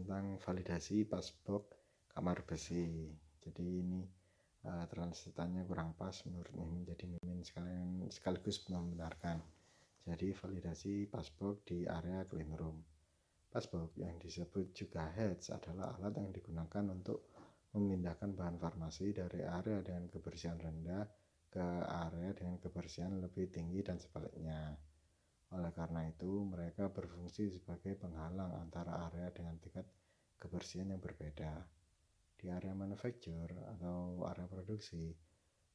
tentang validasi passbook kamar besi. Jadi ini translatannya kurang pas menurut Mimin, jadi Mimin sekaligus membenarkan. Jadi validasi passbook di area clean room. Passbook yang disebut juga heads adalah alat yang digunakan untuk memindahkan bahan farmasi dari area dengan kebersihan rendah ke area dengan kebersihan lebih tinggi dan sebaliknya. Oleh karena itu, mereka berfungsi sebagai penghalang antara area dengan tingkat kebersihan yang berbeda. Di area manufacture atau area produksi,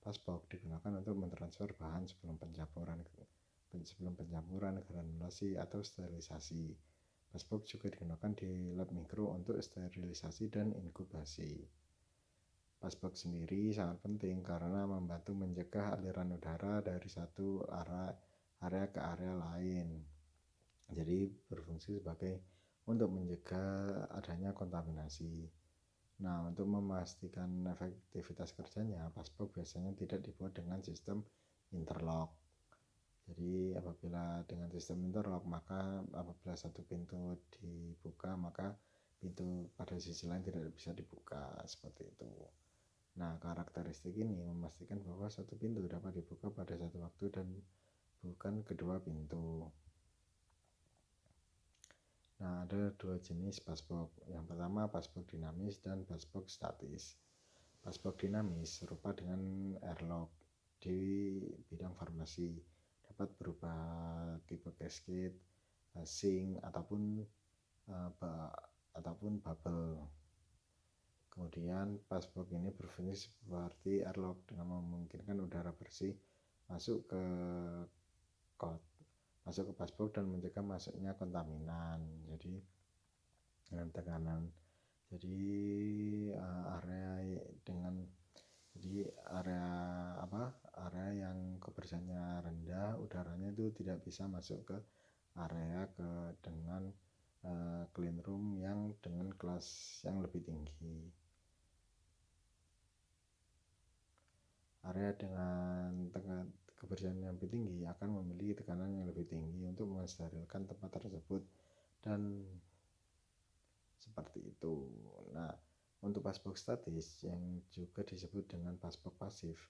passbook digunakan untuk mentransfer bahan sebelum pencampuran granulasi atau sterilisasi. Passbook juga digunakan di lab mikro untuk sterilisasi dan inkubasi. Passbook sendiri sangat penting karena membantu mencegah aliran udara dari satu area ke area lain. Jadi berfungsi sebagai untuk mencegah adanya kontaminasi. Nah, untuk memastikan efektivitas kerjanya, passbook biasanya tidak dibuat dengan sistem interlock. Jadi apabila dengan sistem interlock, maka apabila satu pintu dibuka, maka pintu pada sisi lain tidak bisa dibuka, seperti itu. Nah, karakteristik ini memastikan bahwa satu pintu dapat dibuka pada satu waktu dan bukan kedua pintu. Nah, ada dua jenis passbook. Yang pertama passbook dinamis dan passbook statis. Passbook dinamis serupa dengan airlock di bidang farmasi, dapat berubah tipe cascade, sink ataupun bubble. Kemudian passbook ini berfungsi seperti airlock dengan memungkinkan udara bersih masuk ke passbook dan mencegah masuknya kontaminan. Jadi dengan tekanan, jadi area yang kebersihannya rendah, udaranya itu tidak bisa masuk ke area dengan clean room yang dengan kelas yang lebih tinggi. Area dengan kebersihan yang lebih tinggi akan memiliki tekanan yang lebih tinggi untuk mensterilkan tempat tersebut, dan seperti itu. Nah, untuk passbook statis yang juga disebut dengan passbook pasif,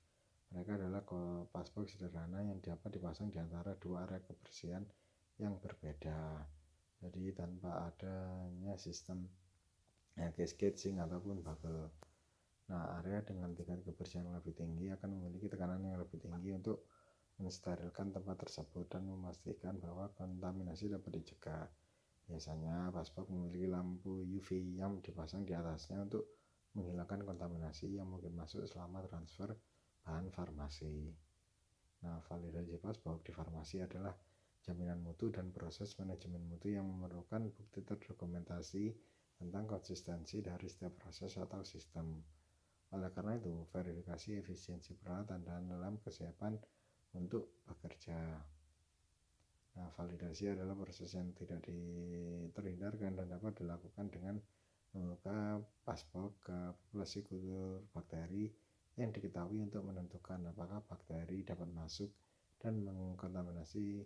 mereka adalah passbook sederhana yang dapat dipasang di antara dua area kebersihan yang berbeda. Jadi tanpa adanya sistem cascade, sink ataupun bubble. Nah, area dengan tingkat kebersihan yang lebih tinggi akan memiliki tekanan yang lebih tinggi untuk mensterilkan tempat tersebut dan memastikan bahwa kontaminasi dapat dicegah. Biasanya passbook memiliki lampu UV yang dipasang di atasnya untuk menghilangkan kontaminasi yang mungkin masuk selama transfer bahan farmasi. Nah, validasi passbook di farmasi adalah jaminan mutu dan proses manajemen mutu yang memerlukan bukti terdokumentasi tentang konsistensi dari setiap proses atau sistem. Oleh karena itu, verifikasi efisiensi peralatan dan dalam kesiapan untuk bekerja. Nah, validasi adalah proses yang tidak terhindarkan dan dapat dilakukan dengan membuka passbook ke populasi kultur bakteri yang diketahui untuk menentukan apakah bakteri dapat masuk dan mengkontaminasi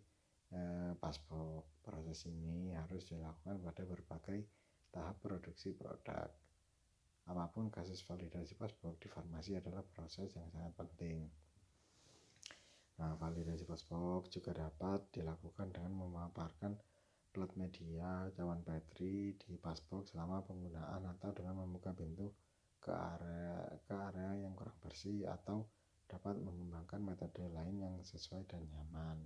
passbook. Proses ini harus dilakukan pada berbagai tahap produksi produk. Apapun kasus validasi passbook di farmasi adalah proses yang sangat penting. Nah, validasi passbook juga dapat dilakukan dengan memaparkan plat media cawan bateri di passbook selama penggunaan, atau dengan membuka pintu ke area yang kurang bersih, atau dapat mengembangkan metode lain yang sesuai dan nyaman.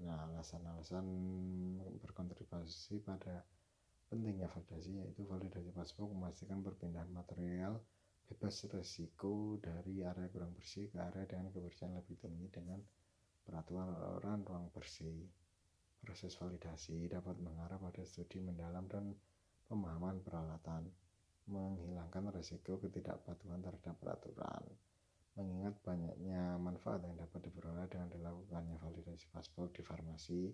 Nah, alasan-alasan berkontribusi pada pentingnya validasi yaitu validasi passbook memastikan perpindahan material bebas risiko dari area kurang bersih ke area dengan kebersihan lebih tinggi dengan peraturan ruang bersih. Proses validasi dapat mengarah pada studi mendalam dan pemahaman peralatan, menghilangkan risiko ketidakpatuhan terhadap peraturan. Mengingat banyaknya manfaat yang dapat diperoleh dengan dilakukannya validasi passbook di farmasi,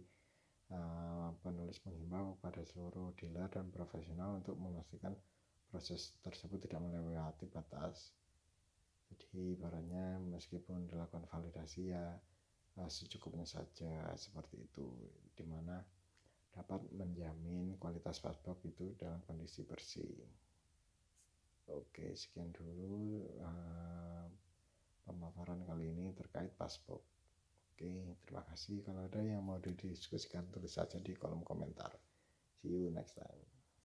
penulis menghimbau kepada seluruh dealer dan profesional untuk memastikan proses tersebut tidak melewati batas. Jadi ibaratnya meskipun dilakukan validasi ya secukupnya saja, seperti itu, dimana dapat menjamin kualitas passbox itu dalam kondisi bersih. Oke, sekian dulu pemaparan kali ini terkait passbox. Oke, terima kasih. Kalau ada yang mau didiskusikan tulis saja di kolom komentar. See you next time.